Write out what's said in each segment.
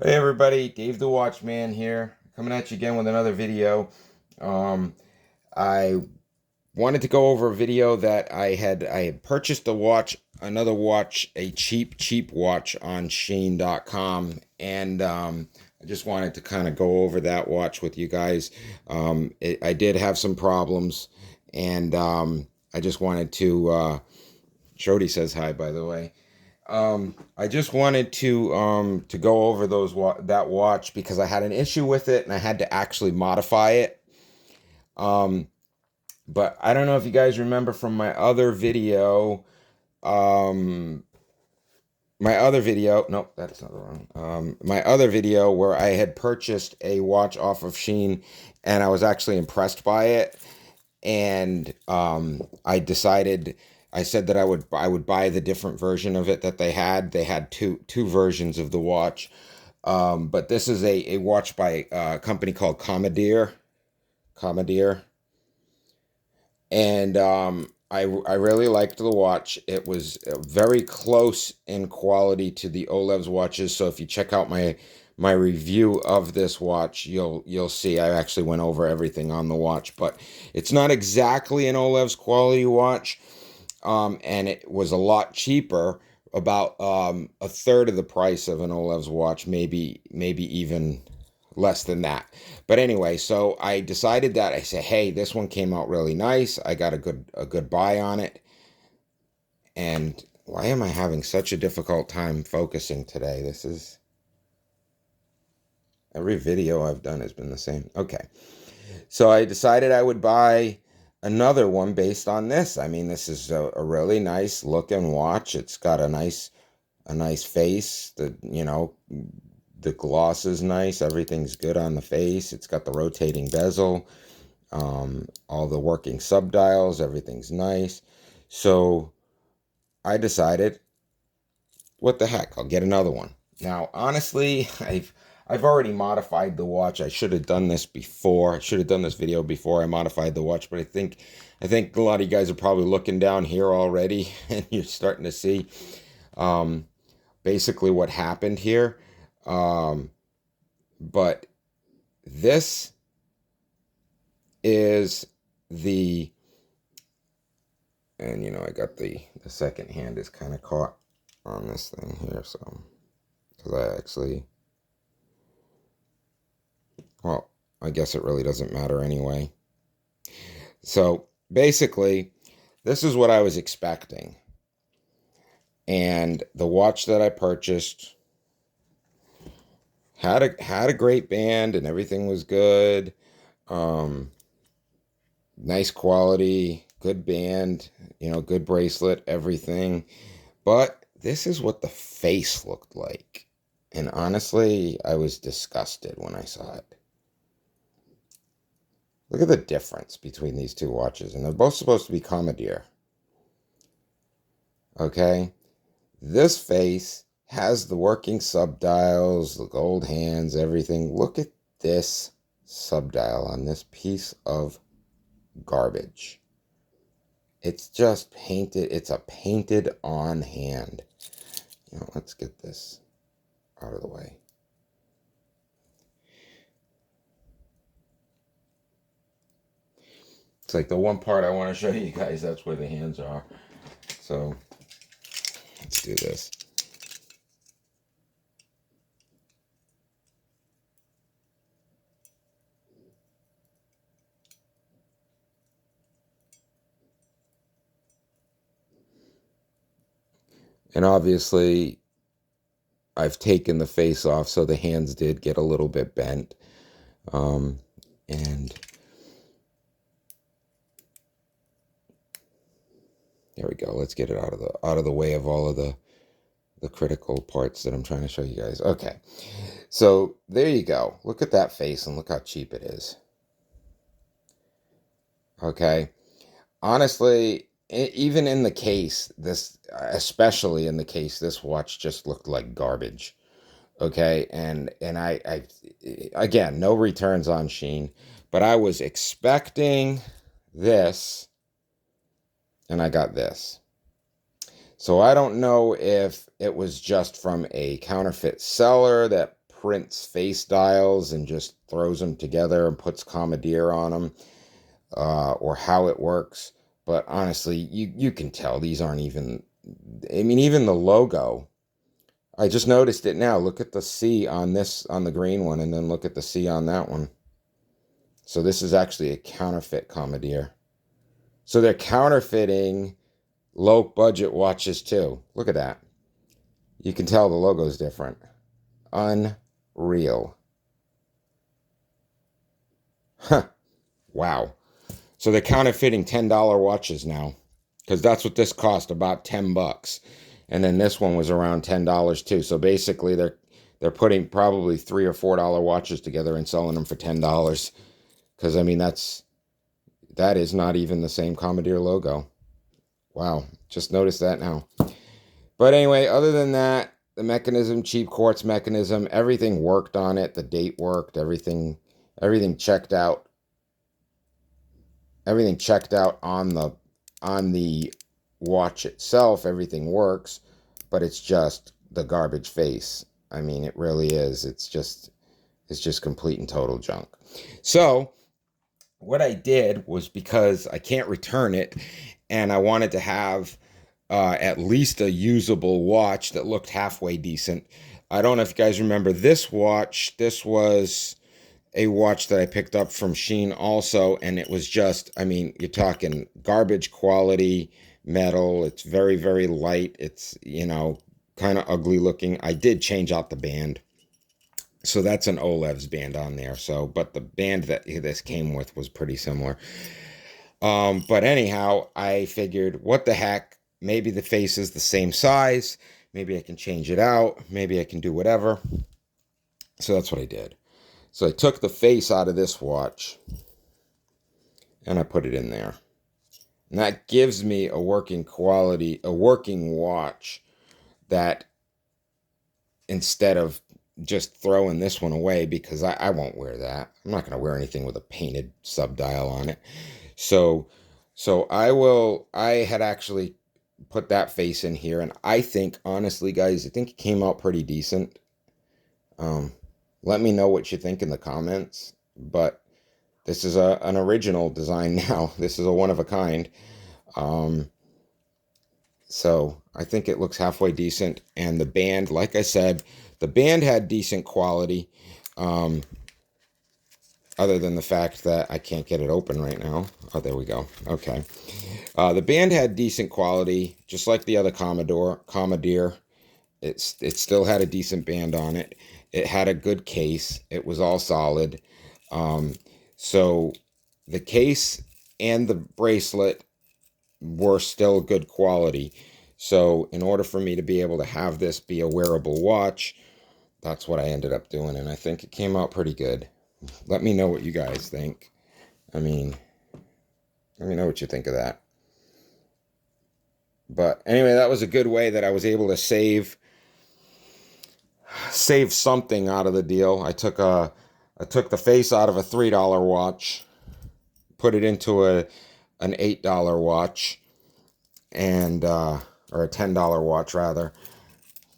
Hey everybody, Dave the Watchman here, coming at you again with another video. Um, I wanted to go over a video that I had purchased another watch, a cheap watch on SHEIN.com, and I just wanted to kind of go over that watch with you guys. I did have some problems, and I just wanted to. Jody says hi, by the way. I just wanted to go over that watch because I had an issue with it and I had to actually modify it. Um, but I don't know if you guys remember from my other video. Um, nope, that's not the wrong. My other video where I had purchased a watch off of SHEIN and I was actually impressed by it, and I said that I would buy the different version of it that they had. They had two versions of the watch, but this is a watch by a company called Comudir, and I really liked the watch. It was very close in quality to the Olev's watches. So if you check out my review of this watch, you'll see I actually went over everything on the watch, but it's not exactly an Olev's quality watch, and it was a lot cheaper, about a third of the price of an Olev's watch, maybe even less than that. But anyway, so I decided that I said, hey, this one came out really nice. I got a good buy on it. And why am I having such a difficult time focusing today? This is every video I've done has been the same. Okay. So I decided I would buy another one based on this. I mean, this is a really nice looking watch. It's got a nice face. The gloss is nice. Everything's good on the face. It's got the rotating bezel, all the working subdials. Everything's nice. So I decided, what the heck? I'll get another one. Now, honestly, I've already modified the watch. I should have done this before. I should have done this video before I modified the watch. But I think a lot of you guys are probably looking down here already, and you're starting to see basically what happened here. But this is and I got the second hand is kind of caught on this thing here, so because well, I guess it really doesn't matter anyway. So basically, this is what I was expecting, and the watch that I purchased had a great band and everything was good. Nice quality, good band, good bracelet, everything. But this is what the face looked like. And honestly, I was disgusted when I saw it. Look at the difference between these two watches. And they're both supposed to be comudir. Okay? This face has the working subdials, the gold hands, everything. Look at this subdial on this piece of garbage. It's just painted. It's a painted on hand. Let's get this out of the way. It's like the one part I want to show you guys. That's where the hands are. So let's do this. And obviously, I've taken the face off, so the hands did get a little bit bent. And there we go. Let's get it out of the way of all of the critical parts that I'm trying to show you guys. Okay, so there you go. Look at that face and look how cheap it is. Okay, honestly, even in the case, especially in the case, this watch just looked like garbage. Okay, and I again, no returns on SHEIN, but I was expecting this, and I got this. So I don't know if it was just from a counterfeit seller that prints face dials and just throws them together and puts comudir on them, or how it works. But honestly, you can tell these aren't even, I mean, even the logo, I just noticed it now. Look at the C on this, on the green one, and then look at the C on that one. So this is actually a counterfeit comudir. So they're counterfeiting low budget watches too. Look at that. You can tell the logo is different. Unreal. Huh. Wow. So they're counterfeiting $10 watches now, because that's what this cost, about $10. And then this one was around $10 too. So basically they're putting probably $3 or $4 watches together and selling them for $10. Because I mean, that is not even the same comudir logo. Wow, just noticed that now. But anyway, other than that, the mechanism, cheap quartz mechanism, everything worked on it. The date worked, everything checked out. Everything checked out on the watch itself. Everything works, but it's just the garbage face. I mean, it really is. It's just complete and total junk. So what I did was, because I can't return it, and I wanted to have at least a usable watch that looked halfway decent. I don't know if you guys remember this watch. This was a watch that I picked up from SHEIN also, and it was just, I mean, you're talking garbage quality metal. It's very, very light. It's, you know, kind of ugly looking. I did change out the band. So that's an Olev's band on there. So, but the band that this came with was pretty similar. But anyhow, I figured, what the heck? Maybe the face is the same size. Maybe I can change it out. Maybe I can do whatever. So that's what I did. So I took the face out of this watch and I put it in there. And that gives me a working watch that, instead of just throwing this one away, because I won't wear that. I'm not going to wear anything with a painted subdial on it. So I had actually put that face in here, and I think, honestly, guys, I think it came out pretty decent. Let me know what you think in the comments. But this is an original design now. This is a one of a kind. So I think it looks halfway decent. And the band, like I said, the band had decent quality. Other than the fact that I can't get it open right now. Oh, there we go. Okay. The band had decent quality, just like the other comudir. It still had a decent band on it. It had a good case. It was all solid. So the case and the bracelet were still good quality. So in order for me to be able to have this be a wearable watch, that's what I ended up doing. And I think it came out pretty good. Let me know what you guys think. I mean, let me know what you think of that. But anyway, that was a good way that I was able to save something out of the deal. I took the face out of a $3 watch, put it into an $8 watch, and or a $10 watch rather,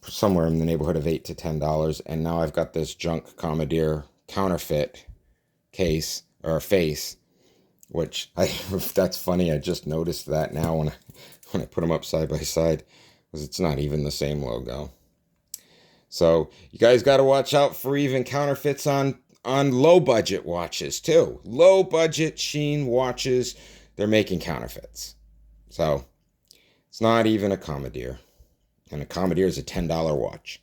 somewhere in the neighborhood of $8 to $10, and now I've got this junk comudir counterfeit case or face, which that's funny. I just noticed that now when I put them up side by side, because it's not even the same logo. So you guys got to watch out for even counterfeits on low budget watches too. Low budget SHEIN watches, they're making counterfeits. So it's not even a comudir, and a comudir is a $10 watch.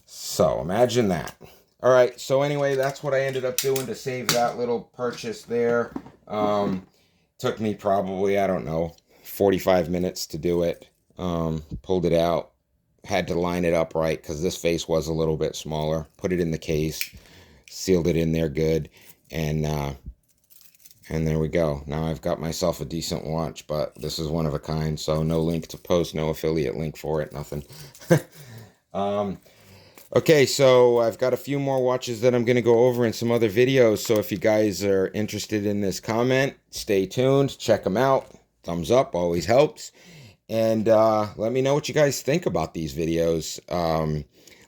So imagine that. All right, so anyway, that's what I ended up doing to save that little purchase there. Took me probably, I don't know, 45 minutes to do it. Pulled it out. Had to line it up right because this face was a little bit smaller. Put it in the case. Sealed it in there good. And there we go. Now I've got myself a decent watch, but this is one of a kind. So no link to post, no affiliate link for it, nothing. Okay, so I've got a few more watches that I'm going to go over in some other videos. So if you guys are interested in this comment, stay tuned. Check them out. Thumbs up always helps. And let me know what you guys think about these videos.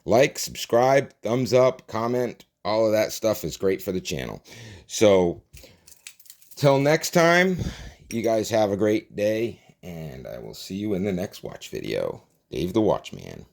Like, subscribe, thumbs up, comment. All of that stuff is great for the channel. So, till next time, you guys have a great day, and I will see you in the next watch video. Dave the Watchman.